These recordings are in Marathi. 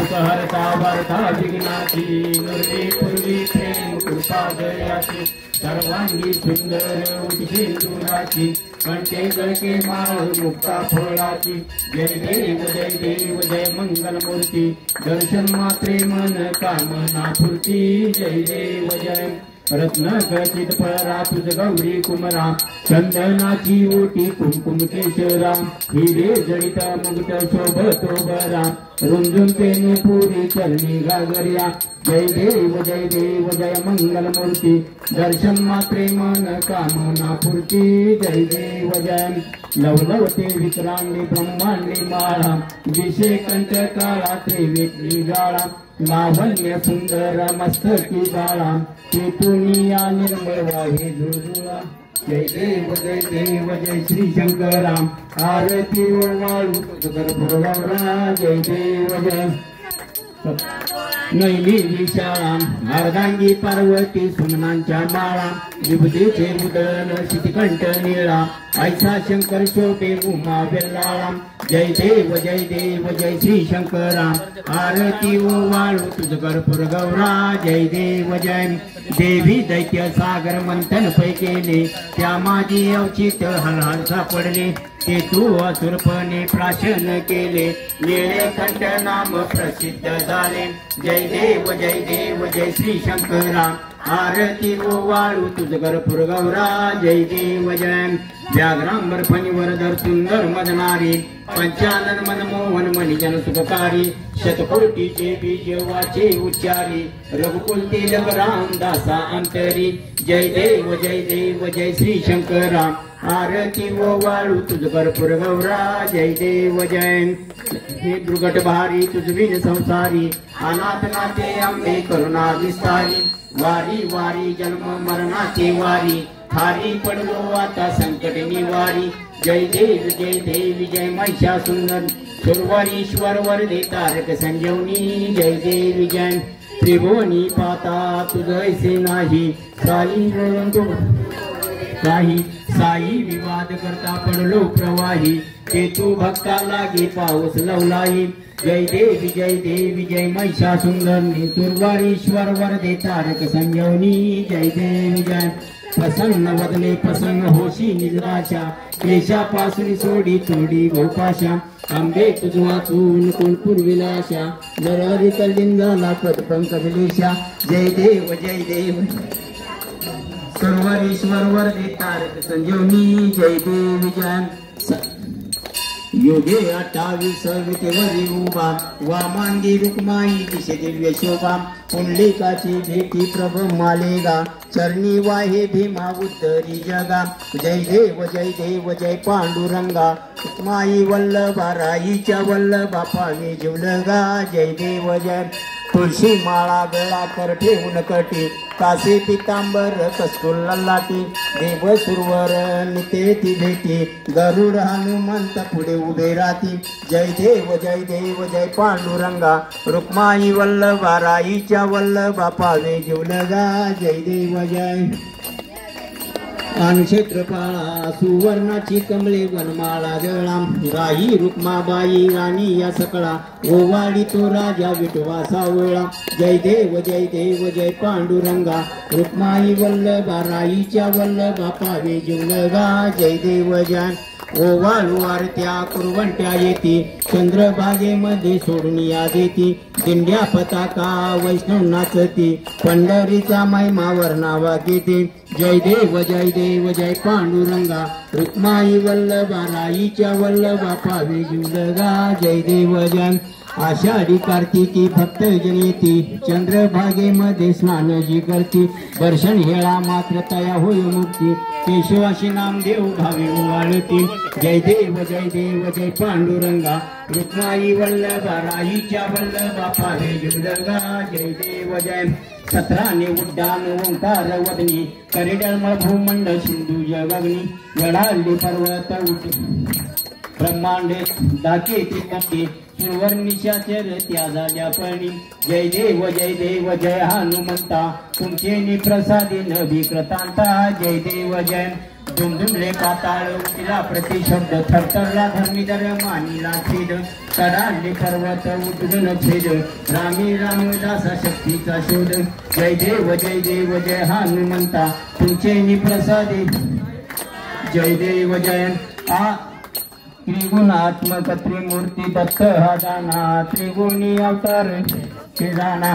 सुखहरता वार्ता विघ्नाची नुरवी पूर्वी प्रेम कृपा जयाची सर्वांगी सुंदर उठिंदुराची कंठे गळके माळ मुक्ता फळाची जय देव जय मंगल मूर्ती दर्शन मात्रे मन कामना फुर्ती जय देव जय रत्न खचित पळरा तुझ गौरी कुमरा चंदनाची ओटी कुमकुम केशरा हिरे जडित मुक्त शोभतो बरा रुंजून पेनु पुरी चरणी गागर्या जय देव जय मंगल मूर्ती दर्शन मात्रे मन कामना फुर्ती जय देव जय लवलवते विक्रांडी ब्रह्मांडी माळा विषे कंठ काळा त्रिवेणी गाळा लावण्य सुंदर मस्तकी बाळा चेतुनिया निर्मळ वाहे झुळझुळा जय देव जय श्री शंकरा आरती वाळू गौरा जय देव जय नैली शाळा अर्धांगी पार्वती सुमनांच्या माळा विभूतीचे मुदन शितिकंठ निळा ऐसा शंकर शोभे उमा बेल्लाळा जय देव जय श्री शंकरा आरती वाळू तुझ कर्पूर गौरा जय देव जय देवी दैत्य सागर मंथन पै केले त्या माझी अवचित हलहाल सापडले ते तू असुरपणे प्राशन केले निळे कंठ नाम प्रसिद्ध झाले जय देव जय श्री शंकरा आरती वाळू तुझ कर्पूर गौरा जय देव जय व्याघ्रांबर फणीवर सुंदर मदनारी पंचानन मनमोहन मणिजन सुखकारी शतकोटीचे बीज वाचे उच्चारी रघुकुल तिलक रामदासा अंतरी जय देव जय श्री शंकरा आरती वाळू तुझ कर्पूर गौरा जय देव जय हे दुर्गट भारी तुझ विन संसारी अनाथ नाथे अंबे करुणा विस्तारी वारी वारी जन्म मरणाची वारी थारी पडलो आता संकट निवारी जय देव जय महिषा सुंदर सुरवरीश्वर वरदे तारक संजीवनी जय देव जय त्रिभुवनी पाता तुझैसे नाही साई विवाद करता पडलो प्रवाही ते तू भक्ता लागे पाऊस लवलाई जय देव जय महिषा सुंदर सुरवारीश्वर वरदे तारक संजीवनी जय देव जय प्रसन्न वदने प्रसन्न होशी निजराशा केशापासून सोडी तोडी गोपाशा आंबे तुझ वाचून कोण पूर्विलाशा जरारी कलिंगाला पदपंकजलेशा जय देव सर्वरीश्वर वरदे तारक संजीवनी जय देव जय योगे 28 विटेवरी उभा वामांगी रुक्माई दिशे दिव्य शोभा पुंडलिकाची भेटी प्रभ मालेगा चरणी वाहे भीमा उत्तरी जगा जय देव जय पांडुरंगा रुक्माई वल्लभा राईच्या वल्लभा पावे जीवलगा जय देव जय तुळशी माळा गळा कर ठेवून कटी कासे पितांबर कस्तूर लाटी देव सुरवर निते ती भेटी गरुड हनुमंत पुढे उभे राहती जय देव जय पांडुरंगा रुक्माई वल्लभा राईच्या वल्लभा पावे जीवलगा जय देव जय क्षेत्रपाळा सुवर्णाची कमळे वनमाळा जळा राही रुक्माबाई राणी या सकळा ओवाडी तो राजा विठवा सावळा जय देव जय पांडुरंगा रुक्माई वल्लभा राईच्या वल्लभा पावे जीवलगा जय देव जय ओवाळू आरत्या कुरवंट्या येती चंद्रभागेमध्ये सोडून या देती दिंड्या पताका वैष्णव नाचती पंढरीचा महिमा वर्णावा घेते जय देव जय पांडुरंगा रुक्माई वल्लभा राईच्या वल्लभा पावे जीवलगा जय देव जय आषाढी कार्तिकी भक्त जनेती चंद्रभागेमध्ये स्नान जी करती दर्शन हेळा मात्र तया होय मुक्ती केशवाशी नामदेव भावे ओवाळती जय देव जय पांडुरंगा रुक्माई वल्लभा राईच्या वल्लभा पावे जीवलगा जय देव जय 17 उड्डाण ओंकार वदनी करिडल भूमंड सिंधू जगगनी गडाली पर्वत ब्रह्मांड दाके त्रिमूर्ती सुवर्णिशाचर त्या झाल्या पणी जय देव जय हनुमंता तुमचे निप्रसादी नभिकृतांता जय देव जय दुमदुमले पाताळ उठला प्रतिशब्द थरथरला धर्मीधर मानिला छेद कडाले पर्वत उद्गन छेद रामी रामदासा शक्तीचा शोध जय देव जय हनुमंता तुमचे निप्रसादी जय देव जय आ त्रिगुणात्मक त्रिमूर्ती दत्त हा जाना त्रिगुणी अवतार हे जाना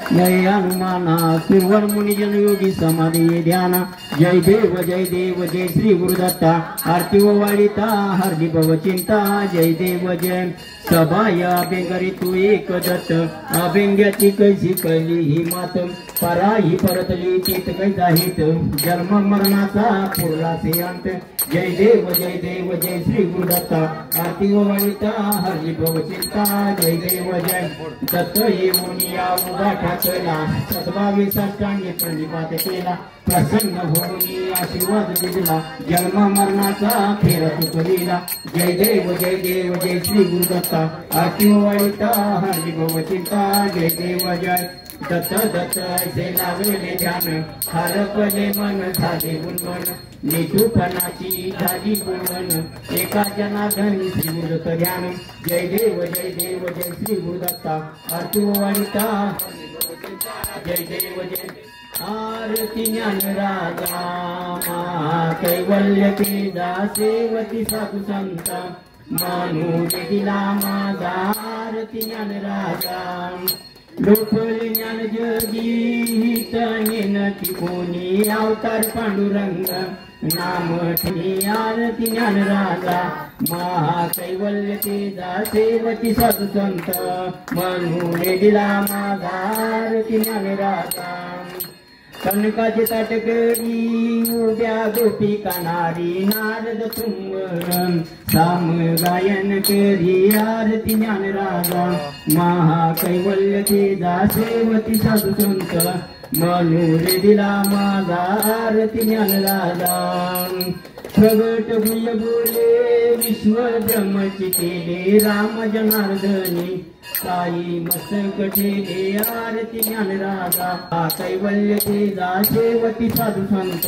जय हनुमाना तिरुवर मुनिजन योगी समाधी ध्याना जय देव जय श्री गुरुदत्ता आरती वाळीता हरदी भव चिंता जय देव जय सभाय अभ्यंगरी तू एक दत्त अभ्यंग्याची कैसी कैली ही मात पराही परतली तीत कैसा हित जन्म मरणाचा पुरला से अंत जय देव जय श्री गुरुदत्ता आरती वाळीता हरदी भव चिंता जय देव जय दत्त येऊन या उभा ठाकला सद्भावी साष्टांगी प्रणिपात केला प्रसन्न होऊन आशीर्वाद दिला जन्म मरणाचा फेर तुकलीला जय देव जय श्री गुरुदत्ता आरती वाळीता हरदी भव चिंता जय देव जय दत्त ऐसे लागले ध्यान हरपले मन झाले गुणगण निठूपणाची झाली गुणगण एका जनार्दनी श्रीमूर्त ध्यान जय देव जय श्री गुरुदत्ता आरती वाळीता जय देव जय आरती ज्ञान राजा कैवल्य केदा सेवती साधू संत मानू दिला माझा आरती ज्ञान राजा लोकले ज्ञान जगी तनेनती कोणी अवतार पांडुरंग नाम ठेवी आरती ज्ञान राजा महाकैवल्य तेजा सेवती साधू संत म्हणून दिला माझा आरती ज्ञान राजा कनकाचे ताटकरी उभ्या गोपिका नारी नारद तुंग साम गायन करी आरती ज्ञान राजा महाकैवल्य तेजा सेवती साधू संत मनूर दिला माझा आरती ज्ञान राजा प्रगट भुय बोले विश्व ब्रह्मची केले राम जनार्दनी साई मस्तक ठेले आरती ज्ञान राजा कैवल्य तेजा सेवती साधू संत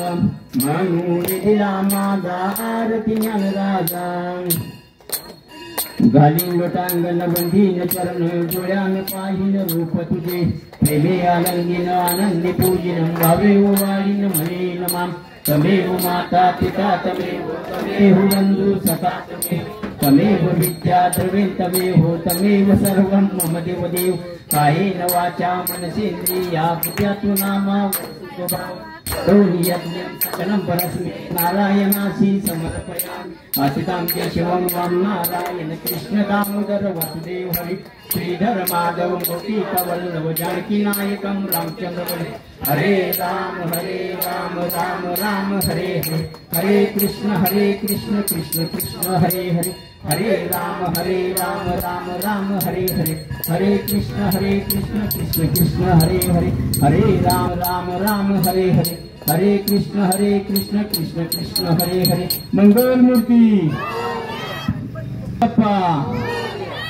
म्हणून दिला माझा आरती ज्ञान राजा घालीन लोटांगण बंधीन चरण डोळ्यान पाहिन रूप तुझे प्रेमे आनंदीन आनंदी पूजिन भावे ओवाळीन म्हणे नमाम तमेव माता पिता तमेव बंधू सखा तमेव विद्या द्रविण तमेव सर्वं मम देवदेव कायेन वाचा मनसेंद्रिया बुद्ध्यातु नामा सकलं परस्मै नारायणासी समर्पयामि असितां केशवं वां नारायण कृष्ण दामोदर वासुदेव हरि श्रीधर माधव गोपीकवल्लभ जानकी नायकं रामचंद्र हरे राम राम राम हरे हरे हरे कृष्ण कृष्ण कृष्ण हरे हरे हरे राम राम हरे हरे हरे कृष्ण कृष्ण कृष्ण हरे हरे हरे राम हरे हरे हरे कृष्ण कृष्ण कृष्ण हरे हरे मंगल मूर्ती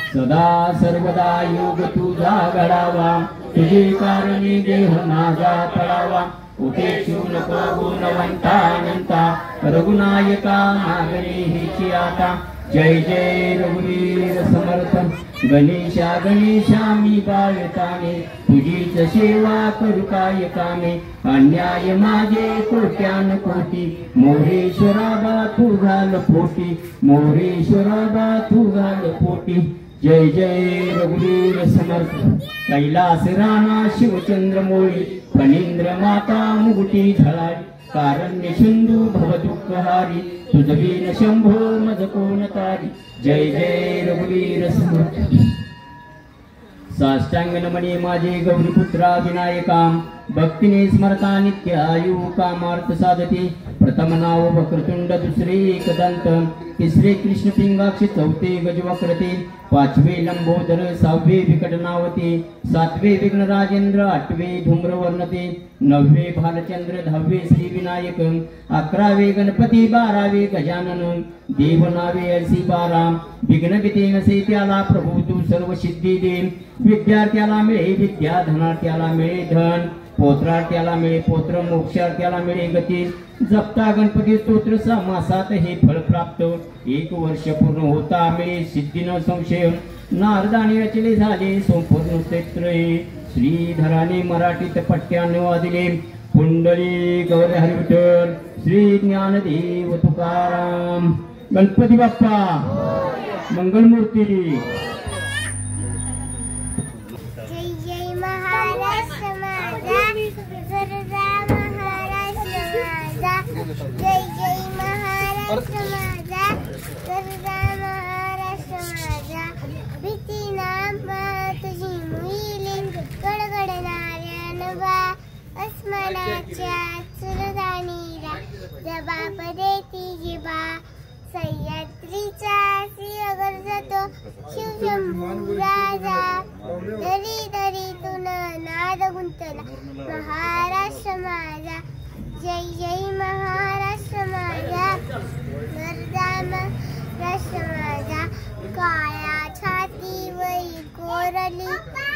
सदा सर्वदा योग तुझा घडावा तुझे कारणी देह माझा तळावा उपेक्षू नको गुणवंता रघुनायका मागणी हिची आता जय रघुवीर समर्थ गणेशा मी बाळताने तुझीच सेवा करू काय कामे अन्याय माझे कोट्यान कोटी मोरेश्वरा बा तू घाल पोटी मोरेश्वरा बा तू घाल पोटी जय रघुवीर समर्थ कैलास राणा शिवचंद्र मोळी फणींद्र माता मुगुटी झळाळी कारण्य सिंधू भव दुःखहारी तुझवीन शंभो मज कोण तारी जय रघुवीर समर्थ साष्टांग नमने माझे गौरीपुत्रा विनायका भक्तीने स्मरता नित्य आयु कामार्थ साधते प्रथम नाव वक्रतुंड दुसरे एकदंत तिसरे कृष्ण पिंगाक्ष चौथे गजवक्रते पाचवे लंबोदर सहावे विकटनावते सातवे विघ्न राजेंद्र आठवे धूम्रवर्णते नववे भालचंद्र दहावे श्री विनायक अकरावे गणपती बारावे गजानन देवनावे 12 विघ्न भीती नसे त्याला प्रभू तू सर्व सिद्धी दे विद्यार्थ्याला मिळे विद्या धनार्थ्याला मिळे धन पोत्रार्थ्याला मिळे पोत्र मोक्षार्थ्याला मिळे गती जपता गणपती स्तोत्र समासात हे फळ प्राप्त 1 वर्ष पूर्ण होता मिळे सिद्धी न संशय नारदाने रचले झाले संपूर्ण स्तोत्र श्रीधराने मराठीत पट्ट्याने वादिले पुंडली गौर हरी विठ्ठल श्री ज्ञानदेव तुकाराम गणपती बाप्पा मंगलमूर्ती जय जय महाराष्ट्र माझा गरजा महाराष्ट्र माझा भीती नाम तुझी मुईली गडगडणाऱ्या नभा अस्मानाच्या सुरदानीला जबाब देती जिबा सह्याद्रीचा सिंह गरजतो शिवशंभू राजा दरी दरीतून नाद गुंतला महाराष्ट्र माझा जय जय महाराष्ट्र माझा गरजा महाराष्ट्र माझा काळ्या छातीवरी कोरली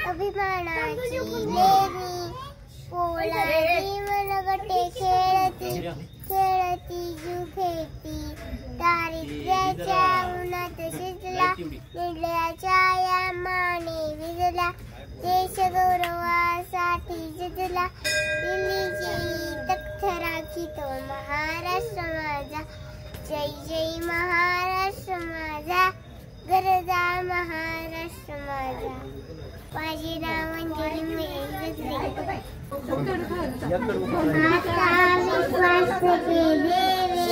अभिमानाची लेणी पोलादी मनगटे खेळती खेळती जीव खेळती दारिद्र्याच्या उन्हात शिजला निर्लयाच्या या माने विजला देश गौरवासाठी झिजला दिल्लीची तख्त राखीतो महाराष्ट्र माझा जय जय महाराष्ट्र माझा गरजा महाराष्ट्र माझा माझे नाव अंजली महेश गजरे आता विश्वास देवे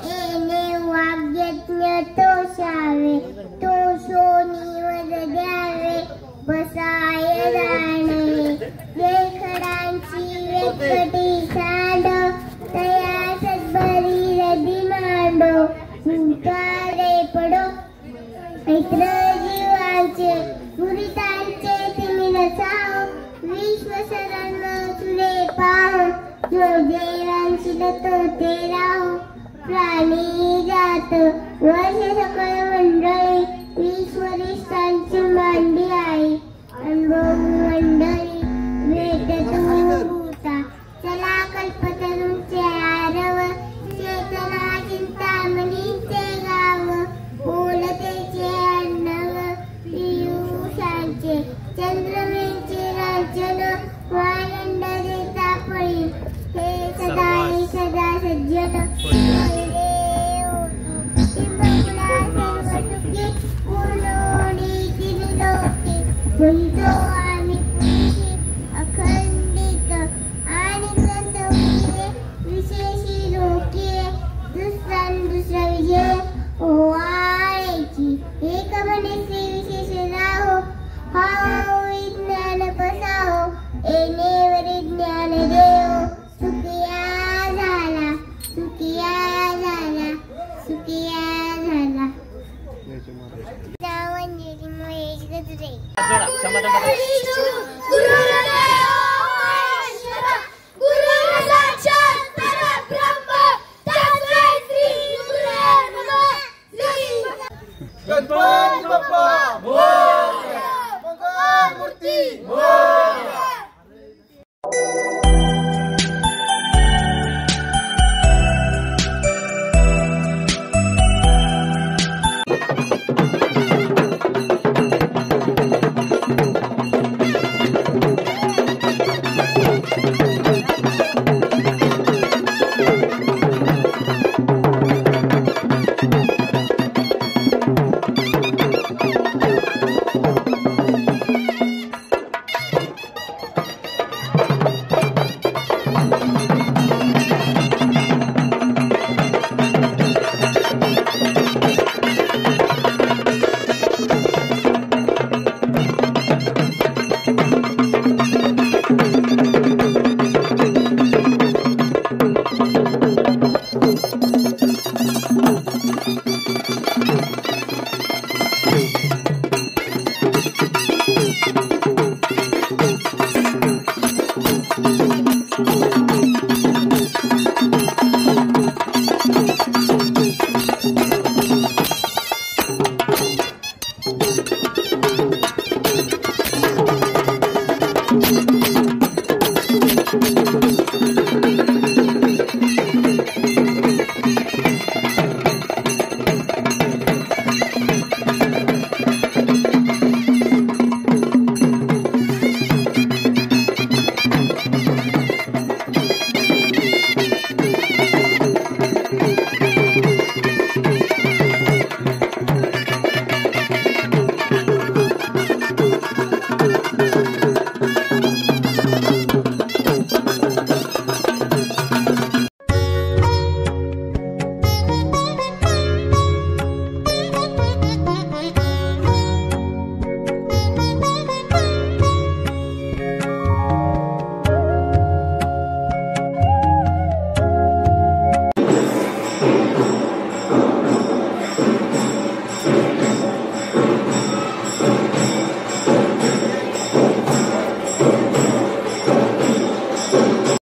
येणे वाग्यज्ञ तोषावे तो सोनीवर द्यावे बसाय जाणे लेखडांची व्यक्ती सांड तया सद्भरी रदी मांडो हुंकारे पडो ऐत्र जीवांचे गुरितांचे तुम्ही नसाव विश्वशरण तुले पाहो जो देवांची दत्तो ते राहो प्राणी जात वर्ष सकळ मंडळी ईश्वरिष्ठांची मांडी आहे अनुभव मंडळी भेट तू भूता चला कल्पतरूंचे आरव चेतना चिंतामणीचे गाव बोलतेचे अण्णव पियुषांचे चंद्रमेचे राजन वानंद देता पळी हे सदा सज्जन बोलतो आम्ही अखंडित आणि ग्रंथविषय विशेषी लोके दुसरा विजय ओवाळ्याची एक म्हणेचे विशेष राहो हा विज्ञान पसाहो येणेवरी ज्ञान देव सुखिया झाला सुखिया झाला सुखिया झाला नाव अंजली महेश गजरे